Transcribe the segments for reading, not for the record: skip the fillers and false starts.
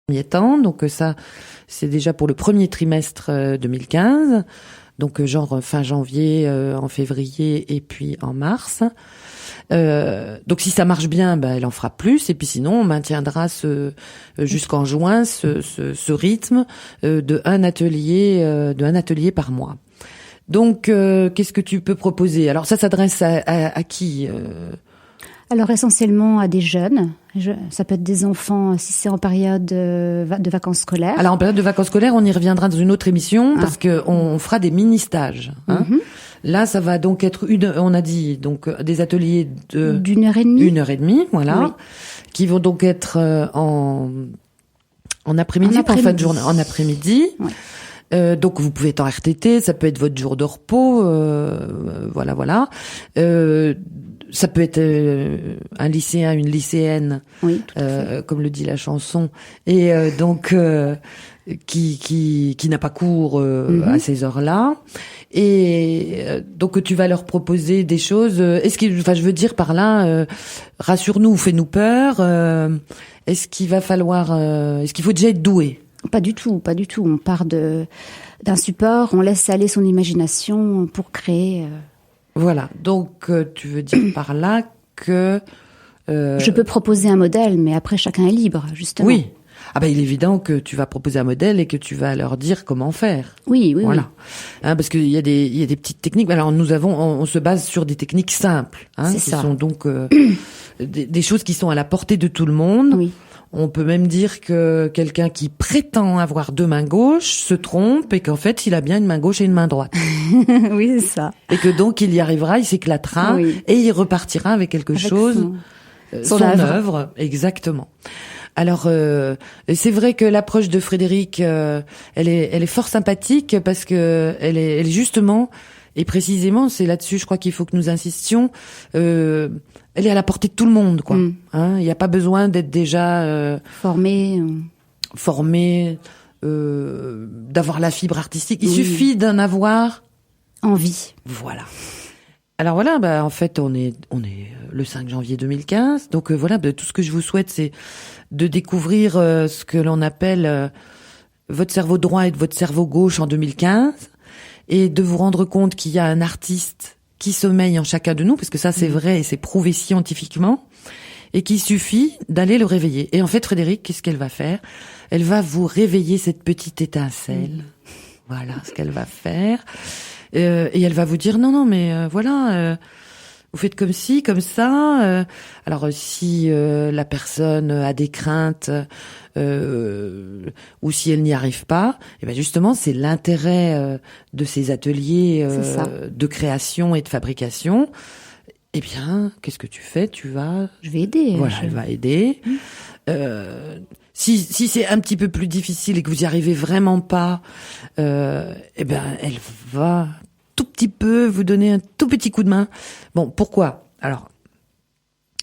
premier temps. Donc ça, c'est déjà pour le premier trimestre 2015. Donc genre fin janvier, en février et puis en mars. Donc si ça marche bien, elle en fera plus. Et puis sinon, on maintiendra jusqu'en juin ce rythme de un atelier par mois. Donc qu'est-ce que tu peux proposer? Alors ça s'adresse à qui Alors essentiellement à des jeunes. Ça peut être des enfants si c'est en période de vacances scolaires. Alors en période de vacances scolaires, on y reviendra dans une autre émission parce que on fera des mini-stages. Hein. Là, ça va donc être on a dit donc des ateliers d'une heure et demie. 1h30, voilà, oui. Qui vont donc être en après-midi, en fin de journée, en après-midi. Oui. Donc vous pouvez être en RTT, ça peut être votre jour de repos, voilà. Ça peut être un lycéen, une lycéenne, oui, comme le dit la chanson, et donc qui n'a pas cours à ces heures-là. Et donc tu vas leur proposer des choses. Je veux dire par là, rassure-nous, fais-nous peur. Est-ce qu'il faut déjà être doué? Pas du tout. On part d'un support, on laisse aller son imagination pour créer. Voilà. Donc tu veux dire par là que je peux proposer un modèle, mais après chacun est libre, justement. Oui. Il est évident que tu vas proposer un modèle et que tu vas leur dire comment faire. Oui. Voilà. Hein, parce qu'il y a des petites techniques. Alors on se base sur des techniques simples, qui sont donc des choses qui sont à la portée de tout le monde. Oui. On peut même dire que quelqu'un qui prétend avoir deux mains gauches se trompe et qu'en fait il a bien une main gauche et une main droite. Oui, c'est ça. Et que donc il y arrivera, il s'éclatera et il repartira avec quelque chose, son œuvre, exactement. Alors c'est vrai que l'approche de Frédéric, elle est fort sympathique parce que elle est justement et précisément, c'est là-dessus, je crois qu'il faut que nous insistions. Elle est à la portée de tout le monde, quoi. Il n'y a pas besoin d'être déjà formé, d'avoir la fibre artistique. Il suffit d'en avoir envie. Voilà. Alors voilà, en fait, on est le 5 janvier 2015. Donc tout ce que je vous souhaite, c'est de découvrir ce que l'on appelle votre cerveau droit et votre cerveau gauche en 2015. Et de vous rendre compte qu'il y a un artiste qui sommeille en chacun de nous, parce que ça c'est vrai et c'est prouvé scientifiquement, et qu'il suffit d'aller le réveiller. Et en fait, Frédéric, qu'est-ce qu'elle va faire? Elle va vous réveiller cette petite étincelle. Voilà ce qu'elle va faire. Et elle va vous dire, non, mais vous faites comme ci, comme ça. Alors si la personne a des craintes ou si elle n'y arrive pas, et ben justement c'est l'intérêt de ces ateliers de création et de fabrication. Eh bien, qu'est-ce que tu fais? Je vais aider. Voilà, elle va aider. Si c'est un petit peu plus difficile et que vous y arrivez vraiment pas, eh ben elle va tout petit peu vous donner un tout petit coup de main. Bon, pourquoi? Alors,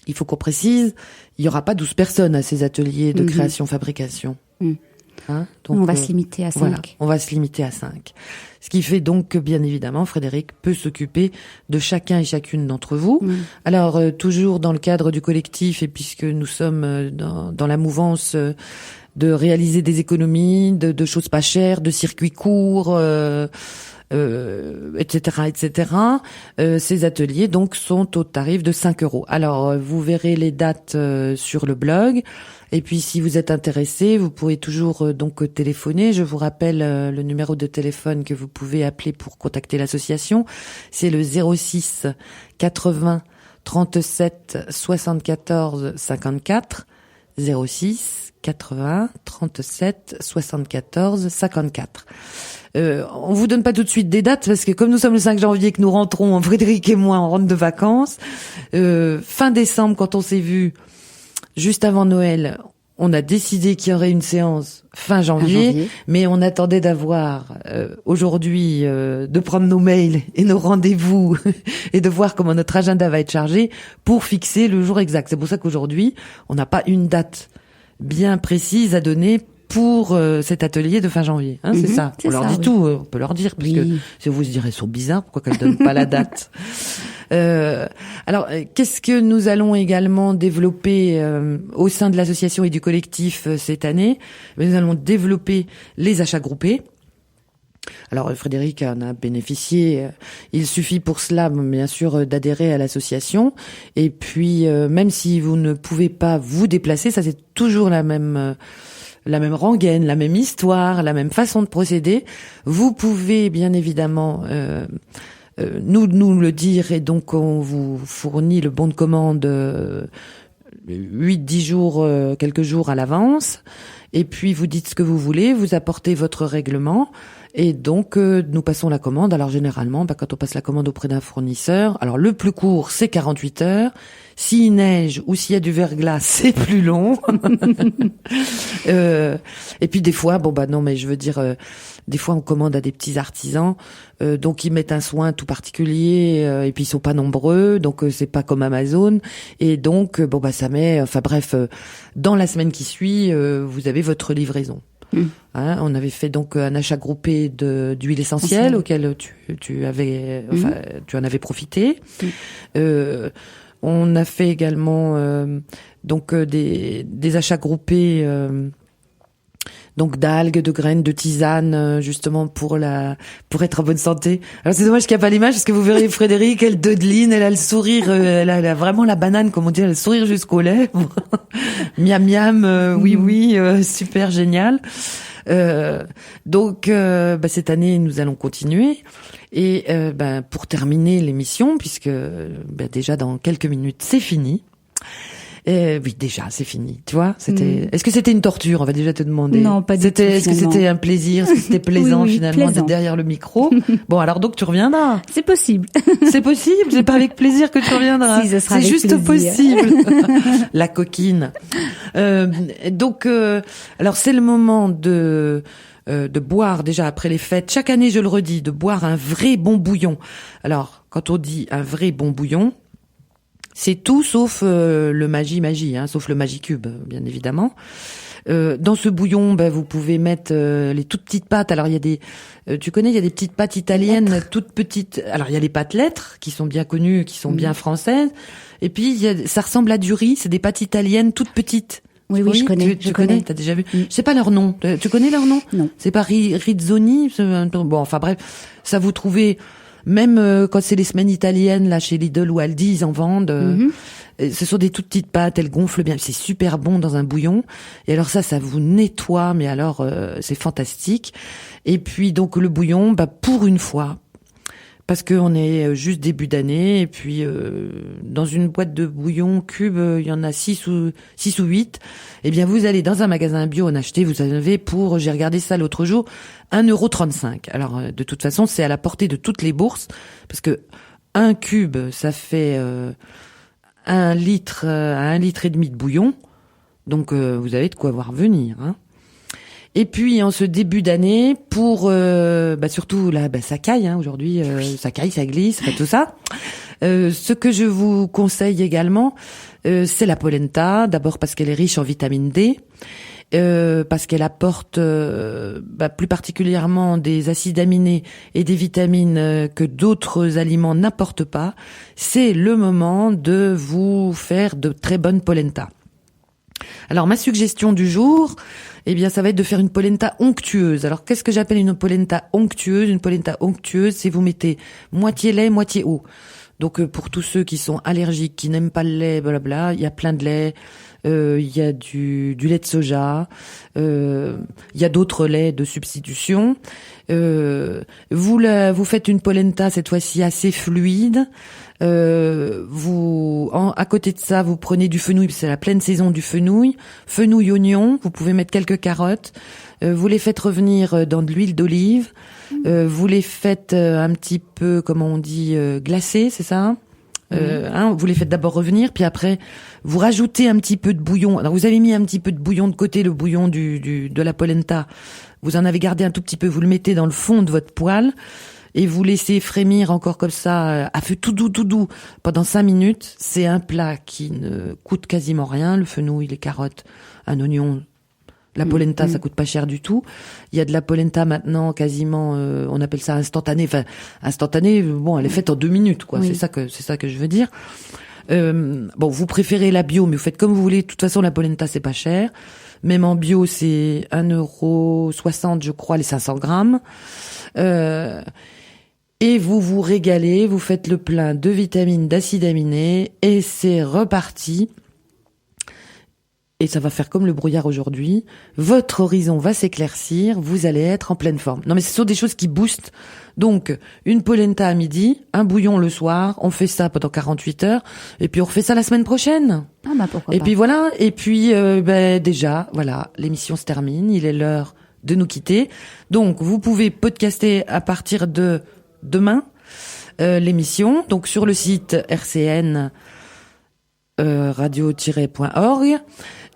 il faut qu'on précise, il y aura pas 12 personnes à ces ateliers de création-fabrication. Hein? Donc, on va se limiter à 5. Voilà, on va se limiter à 5. Ce qui fait donc que, bien évidemment, Frédéric peut s'occuper de chacun et chacune d'entre vous. Alors, toujours dans le cadre du collectif, et puisque nous sommes dans la mouvance de réaliser des économies, de choses pas chères, de circuits courts, etc. Ces ateliers donc sont au tarif de 5 €. Alors vous verrez les dates sur le blog. Et puis si vous êtes intéressé, vous pourrez toujours donc téléphoner. Je vous rappelle le numéro de téléphone que vous pouvez appeler pour contacter l'association. C'est le 06 80 37 74 54. 06 80 37 74 54. On vous donne pas tout de suite des dates parce que comme nous sommes le 5 janvier que nous rentrons, Frédéric et moi, on rentre de vacances. Fin décembre, quand on s'est vu juste avant Noël, on a décidé qu'il y aurait une séance fin janvier. Mais on attendait d'avoir aujourd'hui, de prendre nos mails et nos rendez-vous et de voir comment notre agenda va être chargé pour fixer le jour exact. C'est pour ça qu'aujourd'hui, on n'a pas une date bien précise à donner pour cet atelier de fin janvier. C'est ça. On leur dit tout, on peut leur dire, parce que si vous se direz, ils sont bizarres, pourquoi qu'elles donnent pas la date? Alors, qu'est-ce que nous allons également développer au sein de l'association et du collectif cette année? Nous allons développer les achats groupés. Alors Frédéric en a bénéficié. Il suffit pour cela, bien sûr, d'adhérer à l'association. Et puis, même si vous ne pouvez pas vous déplacer, ça c'est toujours la même rengaine, la même histoire, la même façon de procéder. Vous pouvez bien évidemment nous le dire, et donc on vous fournit le bon de commande 8-10 jours, quelques jours à l'avance. Et puis vous dites ce que vous voulez, vous apportez votre règlement. Et donc, nous passons la commande. Alors, généralement, quand on passe la commande auprès d'un fournisseur, alors le plus court, c'est 48 heures. S'il neige ou s'il y a du verglas, c'est plus long. Et puis, des fois, non, mais je veux dire, des fois, on commande à des petits artisans. Donc, ils mettent un soin tout particulier. Et puis, ils sont pas nombreux. Donc, c'est pas comme Amazon. Et donc, ça met... Enfin, bref, dans la semaine qui suit, vous avez votre livraison. Hein, on avait fait donc un achat groupé d'huile essentielle auquel tu en avais profité. On a fait également des achats groupés donc d'algues, de graines, de tisanes, justement pour être en bonne santé. Alors c'est dommage qu'il n'y a pas l'image, parce que vous verrez Frédéric, elle dodeline, elle a le sourire, elle a vraiment la banane, comme on dit, elle a le sourire jusqu'aux lèvres. Miam miam, oui, super génial. Donc cette année nous allons continuer, et pour terminer l'émission, puisque déjà dans quelques minutes c'est fini. Oui, déjà, c'est fini. Tu vois, Est-ce que c'était une torture? On va déjà te demander. Non, pas du tout. Est-ce que c'était un plaisir? Est-ce que c'était plaisant finalement plaisant. d'être derrière le micro? Bon, alors donc tu reviendras. C'est possible. C'est possible. C'est pas avec plaisir que tu reviendras. Si, ce sera c'est avec juste plaisir. possible. La coquine. Alors c'est le moment de boire déjà après les fêtes. Chaque année, je le redis, de boire un vrai bon bouillon. Alors, quand on dit un vrai bon bouillon, c'est tout sauf le magie, sauf le Magicube, bien évidemment. Dans ce bouillon, vous pouvez mettre les toutes petites pâtes. Alors il y a des, tu connais, il y a des petites pâtes italiennes toutes petites. Alors il y a les pâtes lettres qui sont bien connues, qui sont bien françaises. Et puis ça ressemble à du riz. C'est des pâtes italiennes toutes petites. Oui, je connais. Tu connais, t'as déjà vu. Je sais pas leur nom. Tu connais leur nom? Non. C'est pas Rizzoni. Bon, enfin bref, ça vous trouvez. Même quand c'est les semaines italiennes, là, chez Lidl ou Aldi, ils en vendent. Ce sont des toutes petites pâtes, elles gonflent bien. C'est super bon dans un bouillon. Et alors ça vous nettoie, mais alors c'est fantastique. Et puis donc le bouillon, pour une fois, parce qu'on est juste début d'année, et puis dans une boîte de bouillon cube, il y en a 6 ou 8. Eh bien, vous allez dans un magasin bio en acheter, vous avez pour, j'ai regardé ça l'autre jour, 1,35 €. Alors, de toute façon, c'est à la portée de toutes les bourses, parce que un cube, ça fait 1 litre à 1,5 litre de bouillon. Donc, vous avez de quoi voir venir, hein. Et puis en ce début d'année, pour surtout là, ça caille aujourd'hui, ça caille, ça glisse, tout ça. Ce que je vous conseille également, c'est la polenta. D'abord parce qu'elle est riche en vitamine D, parce qu'elle apporte plus particulièrement des acides aminés et des vitamines que d'autres aliments n'apportent pas. C'est le moment de vous faire de très bonnes polenta. Alors ma suggestion du jour, ça va être de faire une polenta onctueuse. Alors qu'est-ce que j'appelle une polenta onctueuse? Une polenta onctueuse, c'est vous mettez moitié lait, moitié eau. Donc pour tous ceux qui sont allergiques, qui n'aiment pas le lait, blablabla, il y a plein de lait. Il y a du lait de soja, il y a d'autres laits de substitution. Vous faites une polenta cette fois-ci assez fluide. À côté de ça, vous prenez du fenouil, c'est la pleine saison du fenouil, oignon. Vous pouvez mettre quelques carottes. Vous les faites revenir dans de l'huile d'olive. Vous les faites un petit peu, comment on dit, glacées, c'est ça? Vous les faites d'abord revenir, puis après vous rajoutez un petit peu de bouillon. Alors vous avez mis un petit peu de bouillon de côté, le bouillon de la polenta. Vous en avez gardé un tout petit peu, vous le mettez dans le fond de votre poêle et vous laissez frémir encore comme ça à feu tout doux pendant 5 minutes. C'est un plat qui ne coûte quasiment rien, le fenouil, les carottes, un oignon, La polenta, ça coûte pas cher du tout. Il y a de la polenta maintenant quasiment, on appelle ça instantané. Enfin, instantané, bon, elle est faite en 2 minutes, quoi. Oui. C'est ça que je veux dire. Bon, vous préférez la bio, mais vous faites comme vous voulez. De toute façon, la polenta, c'est pas cher. Même en bio, c'est 1,60 €, je crois, les 500 grammes. Et vous vous régalez, vous faites le plein de vitamines, d'acides aminés, et c'est reparti. Et ça va faire comme le brouillard aujourd'hui. Votre horizon va s'éclaircir, vous allez être en pleine forme. Non mais ce sont des choses qui boostent. Donc, une polenta à midi, un bouillon le soir, on fait ça pendant 48 heures, et puis on refait ça la semaine prochaine. Ah bah pourquoi Et pas. puis voilà, et puis déjà, voilà, l'émission se termine, il est l'heure de nous quitter. Donc, vous pouvez podcaster à partir de demain l'émission, donc sur le site RCN radio-.org.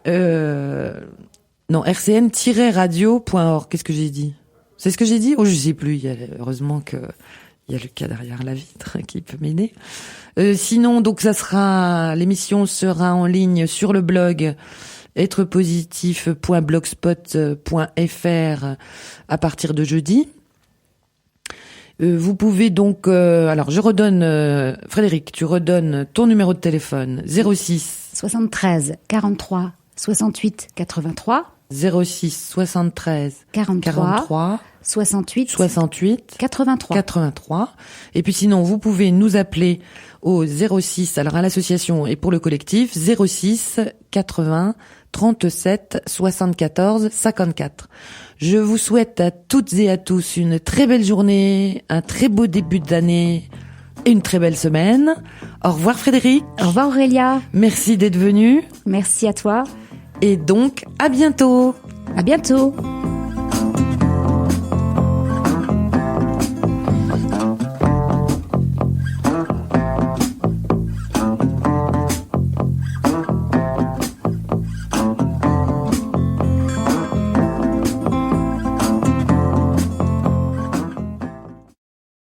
Non, rcn-radio.org. Qu'est-ce que j'ai dit? C'est ce que j'ai dit? Oh, je sais plus. Heureusement que il y a Lucas derrière la vitre qui peut m'aider. Sinon, donc l'émission sera en ligne sur le blog êtrepositif.blogspot.fr à partir de jeudi. Vous pouvez donc, alors je redonne, Frédéric, tu redonnes ton numéro de téléphone, 06 73 43 68 83. 06 73 43 68 83. Et puis sinon, vous pouvez nous appeler au 06, alors à l'association et pour le collectif, 06 80 37 74 54. Je vous souhaite à toutes et à tous une très belle journée, un très beau début d'année et une très belle semaine. Au revoir Frédéric. Au revoir Aurélia. Merci d'être venu. Merci à toi. Et donc, à bientôt. À bientôt.